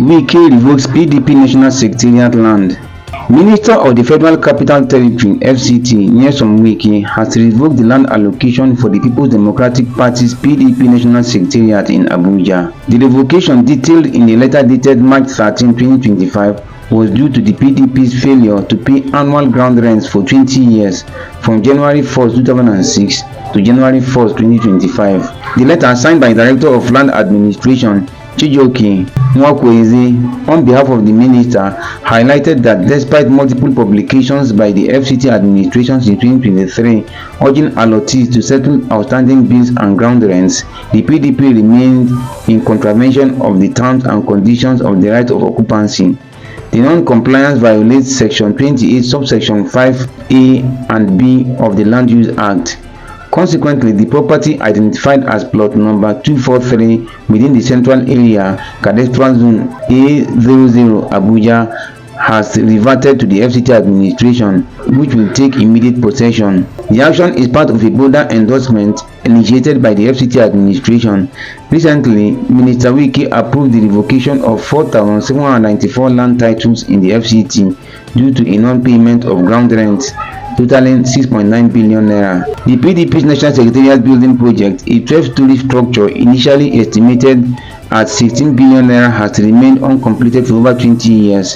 Wike revokes PDP National Secretariat land. Minister of the Federal Capital Territory (FCT) Nyesom Wike has revoked the land allocation for the People's Democratic Party's PDP National Secretariat in Abuja. The revocation, detailed in a letter dated March 13, 2025, was due to the PDP's failure to pay annual ground rents for 20 years from January 1, 2006 to January 1, 2025. The letter, signed by Director of Land Administration Chijoke Nwakweze on behalf of the minister, highlighted that despite multiple publications by the FCT administration in 2023 urging allottees to settle outstanding bills and ground rents, the PDP remained in contravention of the terms and conditions of the right of occupancy. The non-compliance violates Section 28, subsection 5A and B of the Land Use Act. Consequently, the property, identified as plot number 243 within the Central Area Cadastral Zone A00 Abuja, has reverted to the FCT administration, which will take immediate possession. The action is part of a broader endorsement initiated by the FCT administration. Recently, Minister Wike approved the revocation of 4,794 land titles in the FCT due to a non-payment of ground rent totaling 6.9 billion naira. The PDP's National Secretariat building project, a 12-story structure initially estimated at 16 billion naira, has remained uncompleted for over 20 years.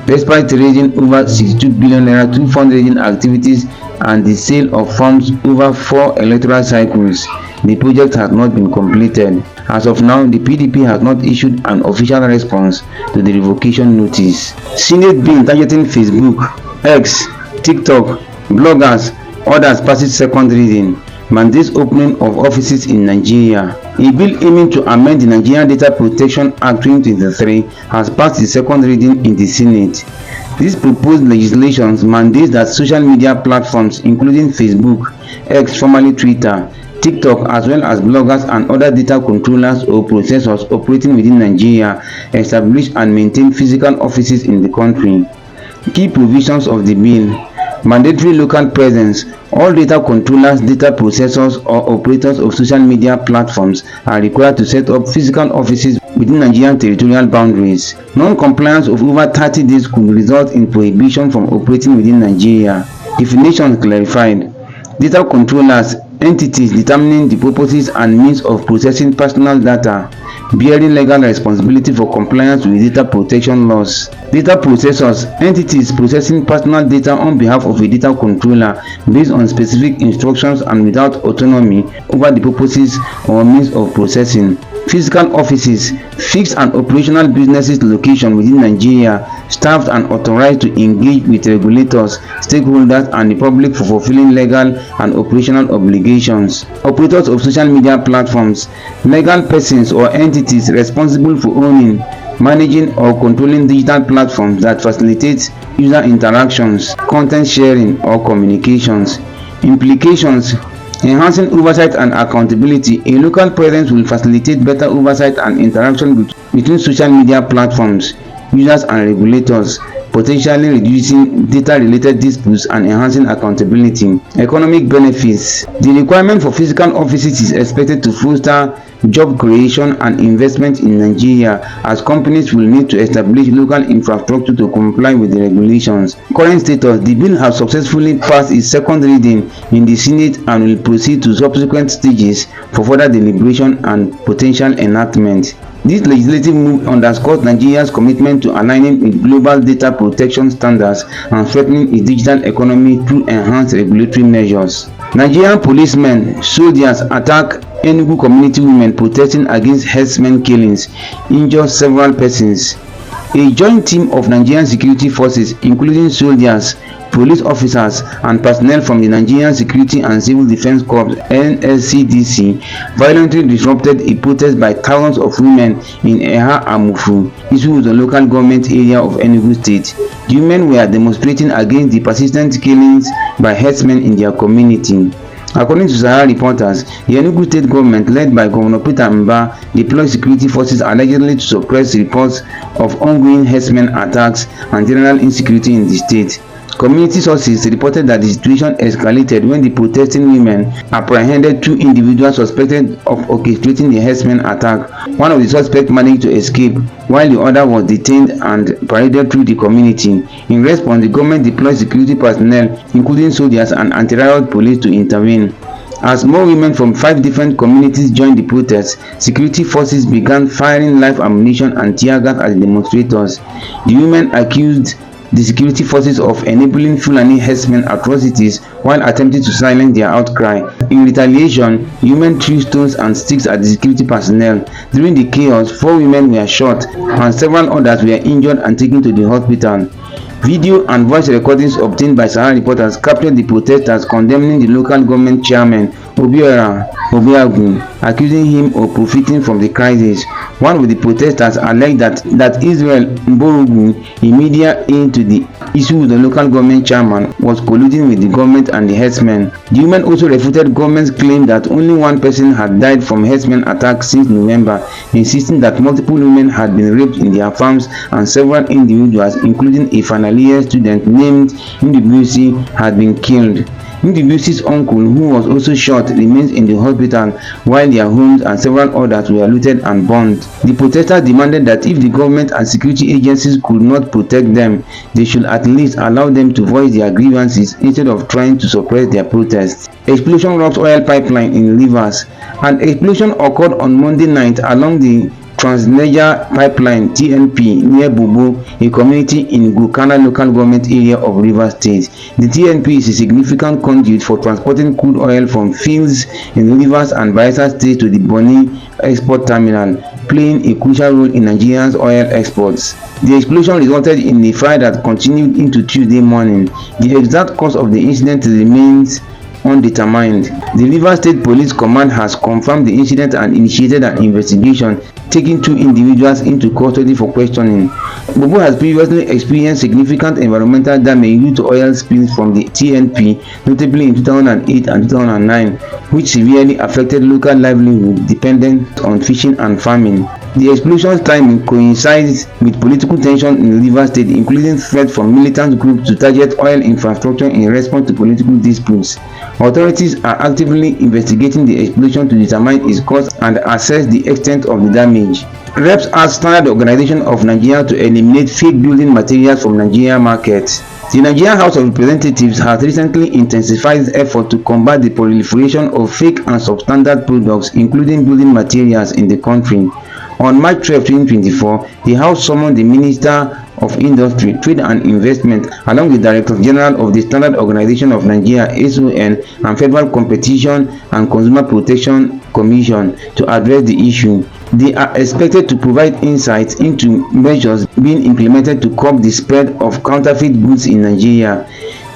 Despite raising over 62 billion naira through fundraising activities and the sale of farms over 4 electoral cycles, the project has not been completed. As of now, the PDP has not issued an official response to the revocation notice. Senate bill targeting Facebook, X, TikTok, bloggers, others passes second reading. Mandates opening of offices in Nigeria. A bill aiming to amend the Nigerian Data Protection Act 2023 has passed the second reading in the Senate. This proposed legislation mandates that social media platforms including Facebook, X formerly Twitter, TikTok, as well as bloggers and other data controllers or processors operating within Nigeria establish and maintain physical offices in the country. Key provisions of the bill: mandatory local presence. All data controllers, data processors, or operators of social media platforms are required to set up physical offices within Nigerian territorial boundaries. Non-compliance of over 30 days could result in prohibition from operating within Nigeria. Definitions clarified. Data controllers, entities determining the purposes and means of processing personal data, bearing legal responsibility for compliance with data protection laws. Data processors, entities processing personal data on behalf of a data controller based on specific instructions and without autonomy over the purposes or means of processing. Physical offices, fixed and operational businesses location within Nigeria, staffed and authorized to engage with regulators, stakeholders, and the public for fulfilling legal and operational obligations. Operators of social media platforms, legal persons or entities responsible for owning, managing, or controlling digital platforms that facilitate user interactions, content sharing, or communications. Implications: enhancing oversight and accountability. A local presence will facilitate better oversight and interaction between social media platforms, users, and regulators, potentially reducing data-related disputes and enhancing accountability. Economic benefits: the requirement for physical offices is expected to foster job creation and investment in Nigeria, as companies will need to establish local infrastructure to comply with the regulations. Current status: the bill has successfully passed its second reading in the Senate and will proceed to subsequent stages for further deliberation and potential enactment. This legislative move underscores Nigeria's commitment to aligning with global data protection standards and strengthening its digital economy through enhanced regulatory measures. Nigerian policemen, soldiers attack Enugu community women protesting against herdsmen killings, injure several persons. A joint team of Nigerian security forces, including soldiers, police officers, and personnel from the Nigerian Security and Civil Defense Corps (NSCDC), violently disrupted a protest by thousands of women in Eha Amufu, the local government area of Enugu State. The women were demonstrating against the persistent killings by herdsmen in their community. According to Sahara reporters, the Enugu state government, led by Governor Peter Mba, deployed security forces allegedly to suppress reports of ongoing herdsmen attacks and general insecurity in the state. Community sources reported that the situation escalated when the protesting women apprehended two individuals suspected of orchestrating the Herdsmen attack. One of the suspects managed to escape, while the other was detained and paraded through the community. In response, the government deployed security personnel, including soldiers and anti-riot police, to intervene. As more women from 5 different communities joined the protests, security forces began firing live ammunition and tear gas at the demonstrators. The women accused the security forces of enabling Fulani herdsmen atrocities while attempting to silence their outcry. In retaliation, women threw stones and sticks at the security personnel. During the chaos, 4 women were shot and several others were injured and taken to the hospital. Video and voice recordings obtained by Sahara reporters captured the protesters condemning the local government chairman Obiagun, accusing him of profiting from the crisis. One of the protesters alleged that Israel Mborogu, a media aide to the issue with the local government chairman, was colluding with the government and the herdsmen. The women also refuted government's claim that only one person had died from herdsmen attacks since November, insisting that multiple women had been raped in their farms and several individuals, including a final year student named Injure, had been killed. Injure's uncle, who was also shot, remains in the hospital, while their homes and several others were looted and burned. The protesters demanded that if the government and security agencies could not protect them, they should at least allow them to voice their grievances instead of trying to suppress their protests. Explosion rocks oil pipeline in Rivers. An explosion occurred on Monday night along the Trans-Niger Pipeline (TNP) near Bobo, a community in Gukana local government area of Rivers State. The TNP is a significant conduit for transporting crude oil from fields in Rivers and Bayelsa State to the Bonny export terminal, playing a crucial role in Nigeria's oil exports. The explosion resulted in a fire that continued into Tuesday morning. The exact cause of the incident remains undetermined. The Rivers State Police Command has confirmed the incident and initiated an investigation, taking 2 individuals into custody for questioning. Bobo has previously experienced significant environmental damage due to oil spills from the TNP, notably in 2008 and 2009, which severely affected local livelihood dependent on fishing and farming. The explosion's timing coincides with political tension in Rivers State, including threats from militant groups to target oil infrastructure in response to political disputes. Authorities are actively investigating the explosion to determine its cause and assess the extent of the damage. Reps asked Standard Organization of Nigeria to eliminate fake building materials from Nigerian markets. The Nigerian House of Representatives has recently intensified its effort to combat the proliferation of fake and substandard products, including building materials, in the country. On March 12, 2024, the House summoned the Minister of Industry, Trade and Investment, along with the Director General of the Standard Organization of Nigeria (SON) and Federal Competition and Consumer Protection Commission to address the issue. They are expected to provide insights into measures being implemented to curb the spread of counterfeit goods in Nigeria.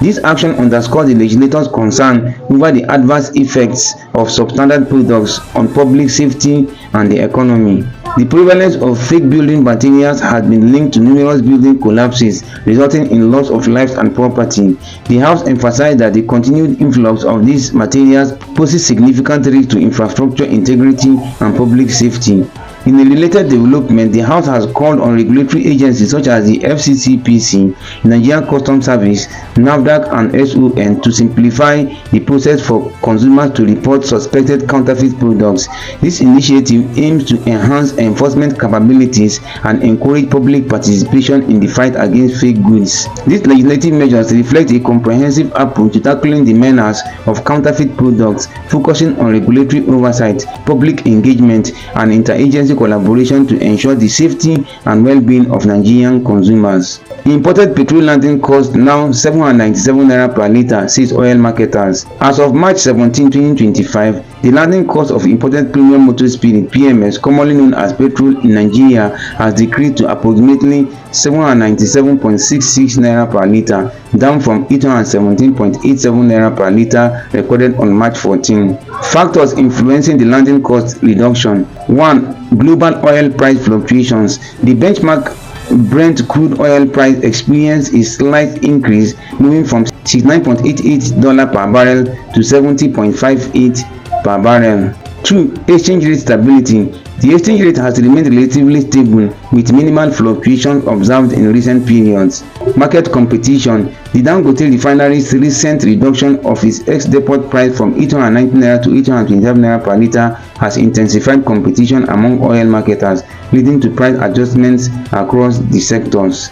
This action underscores the legislators' concern over the adverse effects of substandard products on public safety and the economy. The prevalence of fake building materials has been linked to numerous building collapses, resulting in loss of lives and property. The House emphasized that the continued influx of these materials poses significant risk to infrastructure integrity and public safety. In a related development, the House has called on regulatory agencies such as the FCCPC, Nigerian Customs Service, NAFDAC and SON to simplify the process for consumers to report suspected counterfeit products. This initiative aims to enhance enforcement capabilities and encourage public participation in the fight against fake goods. These legislative measures reflect a comprehensive approach to tackling the menace of counterfeit products, focusing on regulatory oversight, public engagement, and interagency collaboration to ensure the safety and well-being of Nigerian consumers. Imported petrol landing cost now 797 naira per litre, says oil marketers. As of March 17, 2025, the landing cost of imported premium motor spirit (PMS), commonly known as petrol in Nigeria, has decreased to approximately 797.66 naira per litre, down from 817.87 naira per litre recorded on March 14. Factors influencing the landing cost reduction: 1. Global oil price fluctuations. The benchmark Brent crude oil price experienced a slight increase, moving from $69.88 per barrel to $70.58 per barrel. 2. Exchange rate stability. The exchange rate has remained relatively stable with minimal fluctuations observed in recent periods. Market competition. The Dangote refinery's recent reduction of its ex-depot price from 819 naira to 827 naira per litre has intensified competition among oil marketers, leading to price adjustments across the sectors.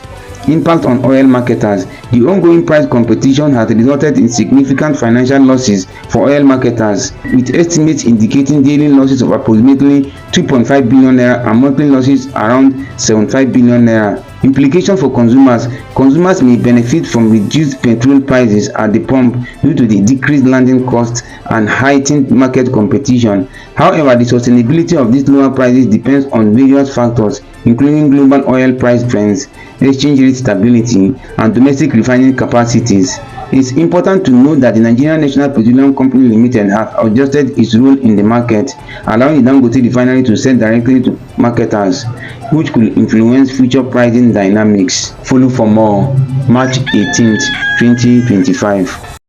Impact on oil marketers. The ongoing price competition has resulted in significant financial losses for oil marketers, with estimates indicating daily losses of approximately 2.5 billion naira and monthly losses around 75 billion naira. Implication for consumers. Consumers may benefit from reduced petrol prices at the pump due to the decreased landing costs and heightened market competition. However, the sustainability of these lower prices depends on various factors, including global oil price trends, exchange rate stability, and domestic refining capacities. It's important to note that the Nigerian National Petroleum Company Limited has adjusted its role in the market, allowing the Dangote refinery to sell directly to marketers, which could influence future pricing dynamics. Follow for more. March 18, 2025.